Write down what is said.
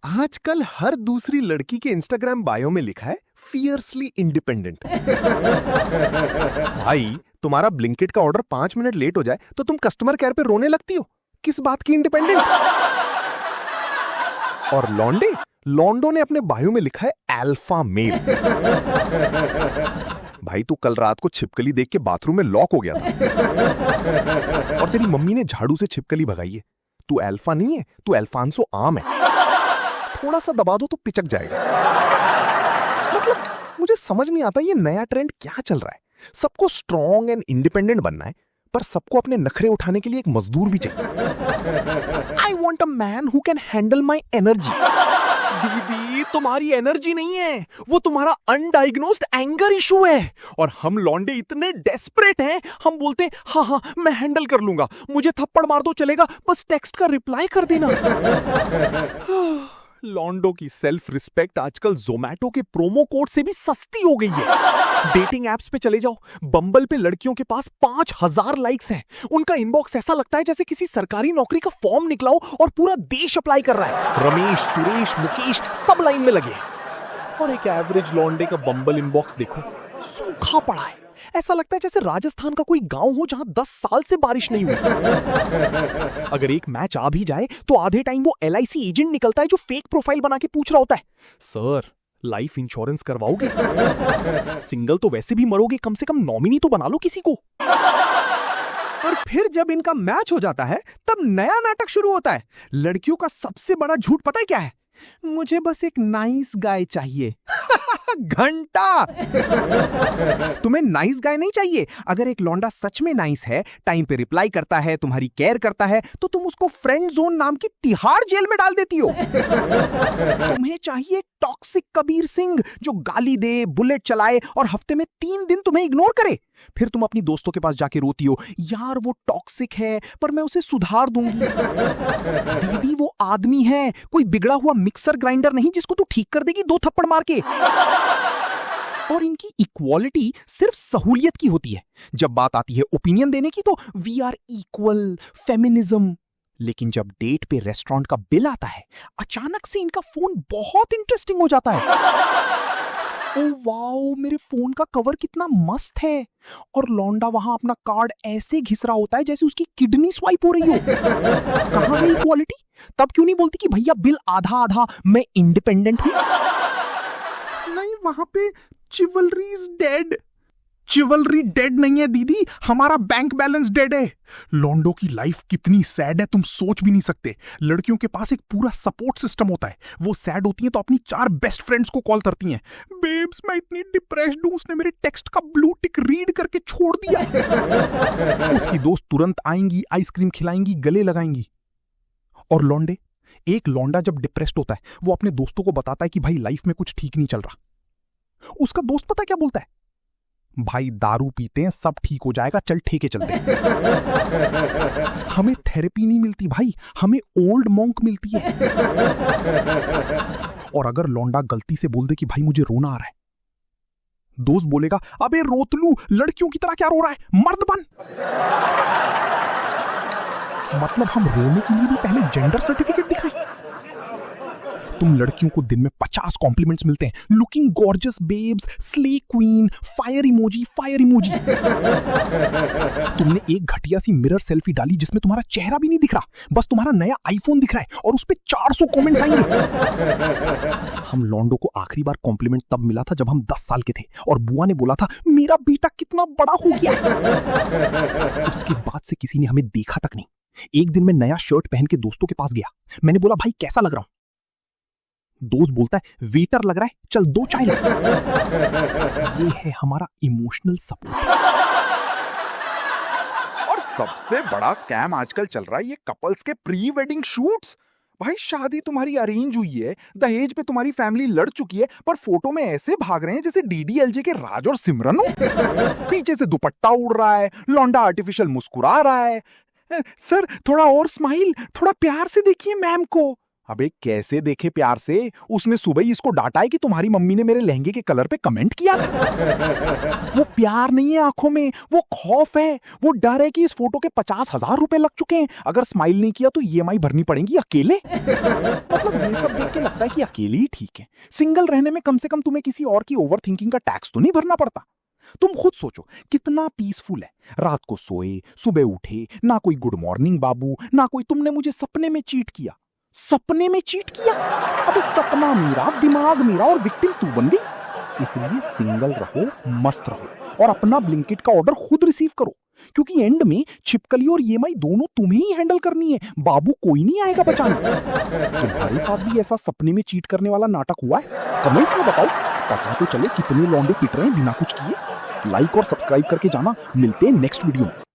आजकल हर दूसरी लड़की के इंस्टाग्राम बायो में लिखा है फियर्सली इंडिपेंडेंट। भाई, तुम्हारा ब्लिंकिट का ऑर्डर 5 मिनट लेट हो जाए तो तुम कस्टमर केयर पे रोने लगती हो। किस बात की इंडिपेंडेंट? और लॉन्डे लॉन्डो ने अपने बायो में लिखा है अल्फा मेल। भाई, तू कल रात को छिपकली देख के बाथरूम में लॉक हो गया था और तेरी मम्मी ने झाड़ू से छिपकली भगाई है। तू अल्फा नहीं है, तू अल्फांसो आम है। थोड़ा सा दबा दो तो पिचक जाएगा। मतलब मुझे समझ नहीं आता ये नया ट्रेंड क्या चल रहा है। सबको स्ट्रॉन्ग एंड इंडिपेंडेंट बनना है, पर सबको अपने नखरे उठाने के लिए एक मजदूर भी चाहिए। I want a man who can handle my energy. दीदी, तुम्हारी एनर्जी नहीं है, वो तुम्हारा अनडायग्नोस्ड एंगर इशू है। और हम लौंडे इतने डेस्परेट हैं, हम बोलते हैं हाँ हाँ मैं हैंडल कर लूंगा, मुझे थप्पड़ मार दो चलेगा, बस टेक्स्ट का रिप्लाई कर देना। लॉन्डो की सेल्फ रिस्पेक्ट आजकल जोमैटो के प्रोमो कोड से भी सस्ती हो गई है। डेटिंग एप्स पे चले जाओ, बंबल पे लड़कियों के पास 5000 लाइक्स हैं। उनका इनबॉक्स ऐसा लगता है जैसे किसी सरकारी नौकरी का फॉर्म निकला हो और पूरा देश अप्लाई कर रहा है। रमेश, सुरेश, मुकेश सब लाइन में लगे हैं। और एक एवरेज लॉन्डे का बंबल इनबॉक्स देखो, सूखा पड़ा है। ऐसा लगता है जैसे राजस्थान का कोई गांव हो जहां 10 साल से बारिश नहीं हुई। अगर एक मैच आ भी जाए तो आधे टाइम वो LIC एजेंट निकलता है जो फेक प्रोफाइल बना के पूछ रहा होता है, सर लाइफ इंश्योरेंस करवाओगे? सिंगल तो वैसे भी मरोगे, कम से कम नॉमिनी तो बना लो किसी को। और फिर जब इनका मैच हो जाता है तब नया नाटक शुरू होता है। लड़कियों का सबसे बड़ा झूठ पता है क्या है? मुझे बस एक नाइस गाय चाहिए। घंटा। तुम्हें नाइस गाय नहीं चाहिए। अगर एक लौंडा सच में नाइस है, टाइम पे रिप्लाई करता है, तुम्हारी केयर करता है, तो तुम उसको फ्रेंड जोन नाम की तिहाड़ जेल में डाल देती हो। तुम्हें चाहिए टॉक्सिक कबीर सिंह जो गाली दे, बुलेट चलाए और हफ्ते में 3 दिन तुम्हें इग्नोर करे। फिर तुम अपनी दोस्तों के पास जाके रोती हो, यार वो टॉक्सिक है पर मैं उसे सुधार दूंगी। दीदी, वो आदमी है, कोई बिगड़ा हुआ मिक्सर ग्राइंडर नहीं जिसको तू ठीक कर देगी 2 थप्पड़ मार के। और इनकी इक्वालिटी सिर्फ सहूलियत की होती है। जब बात आती है ओपिनियन देने की तो वी आर इक्वल, फेमिनिज्म। लेकिन जब डेट पे रेस्टोरेंट का बिल आता है, अचानक से इनका फोन बहुत इंटरेस्टिंग हो जाता है। ओ वाओ, मेरे फोन का कवर कितना मस्त है। और लौंडा वहां अपना कार्ड ऐसे घिस रहा होता है जैसे उसकी किडनी स्वाइप हो रही हो। कहां गई इक्वालिटी? तब क्यों नहीं बोलती कि भैया बिल आधा आधा, मैं इंडिपेंडेंट हूं? नहीं, वहां पे चिवलरी इज डेड। चिवलरी डेड नहीं है दीदी, हमारा बैंक बैलेंस डेड है। लॉन्डो की लाइफ कितनी सैड है तुम सोच भी नहीं सकते। लड़कियों के पास एक पूरा सपोर्ट सिस्टम होता है। वो सैड होती हैं तो अपनी 4 बेस्ट फ्रेंड्स को कॉल करती हैं, बेब्स मैं इतनी डिप्रेस्ड हूं, उसने मेरे टेक्स्ट का ब्लू टिक रीड करके छोड़ दिया। उसकी दोस्त तुरंत आएंगी, आइसक्रीम खिलाएंगी, गले लगाएंगी। और लॉन्डे, एक लौंडा जब डिप्रेस्ड होता है वो अपने दोस्तों को बताता है कि भाई लाइफ में कुछ ठीक नहीं चल रहा। उसका दोस्त पता क्या बोलता है? भाई दारू पीते हैं सब ठीक हो जाएगा, चल ठेके चलते हैं। हमें थेरेपी नहीं मिलती भाई, हमें ओल्ड मॉन्क मिलती है। और अगर लौंडा गलती से बोल दे कि भाई मुझे रोना आ रहा है, दोस्त बोलेगा अबे रोतलू, लड़कियों की तरह क्या रो रहा है, मर्द बन। मतलब हम रोने के लिए भी पहले जेंडर सर्टिफिकेट दिखाएं। तुम लड़कियों को दिन में 50 कॉम्प्लीमेंट्स मिलते हैं, looking gorgeous babes, slay queen, fire emoji, fire emoji. तुमने एक घटिया सी मिरर सेल्फी डाली जिसमें तुम्हारा चेहरा भी नहीं दिख रहा, बस तुम्हारा नया आईफोन दिख रहा है और उस पे 400 कमेंट्स आएंगे। हम लॉन्डो को आखिरी बार कॉम्प्लीमेंट तब मिला था जब हम 10 साल के थे और बुआ ने बोला था मेरा बेटा कितना बड़ा हो गया। उसके बाद से किसी ने हमें देखा तक नहीं। एक दिन मैं नया शर्ट पहन के दोस्तों के पास गया, मैंने बोला भाई कैसा लग रहा हूं? दोस्त बोलता है वेटर लग रहा है, चल 2 चाय ला। ये है हमारा इमोशनल सपोर्ट। और सबसे बड़ा स्कैम आजकल चल रहा है ये कपल्स के प्री वेडिंग शूट्स। भाई शादी तुम्हारी अरेंज हुई है, दहेज पे तुम्हारी फैमिली लड़ चुकी है, पर फोटो में ऐसे भाग रहे हैं जैसे DDLJ के राज और सिमरन हो। पीछे से दुपट्टा उड़ रहा है, लौंडा आर्टिफिशियल मुस्कुरा रहा है, सर थोड़ा और स्माइल, थोड़ा प्यार से देखिए मैम को। अबे कैसे देखे प्यार से? उसने सुबह ही इसको डांटा है कि तुम्हारी मम्मी ने मेरे लहंगे के कलर पे कमेंट किया था। वो प्यार नहीं है आंखों में, वो खौफ है, वो डर है कि इस फोटो के 50,000 रुपए लग चुके हैं, अगर स्माइल नहीं किया तो ईएमआई भरनी पड़ेगी अकेले। मतलब ये सब देख के लगता है कि अकेले ही ठीक है। सिंगल रहने में कम से कम तुम्हें किसी और की ओवर थिंकिंग का टैक्स तो नहीं भरना पड़ता। तुम खुद सोचो कितना पीसफुल है। रात को सोए, सुबह उठे, ना कोई गुड मॉर्निंग बाबू, ना कोई तुमने मुझे सपने में चीट किया। सपने में चीट किया? अबे सपना मेरा, दिमाग मेरा और विक्टिम तू बन गई। इसलिए सिंगल रहो, मस्त रहो और अपना ब्लिंकिट का ऑर्डर खुद रिसीव करो, क्योंकि एंड में छिपकली और ईएमआई दोनों तुम्हें ही हैंडल करनी है। बाबू कोई नहीं आएगा बचाने। तुम्हारे साथ भी ऐसा सपने में चीट करने वाला नाटक हुआ है? कमेंट्स में बताओ, पता तो चले कितने लौंडे पिट रहे हैं बिना कुछ किए। लाइक और सब्सक्राइब करके जाना। मिलते हैं नेक्स्ट वीडियो में।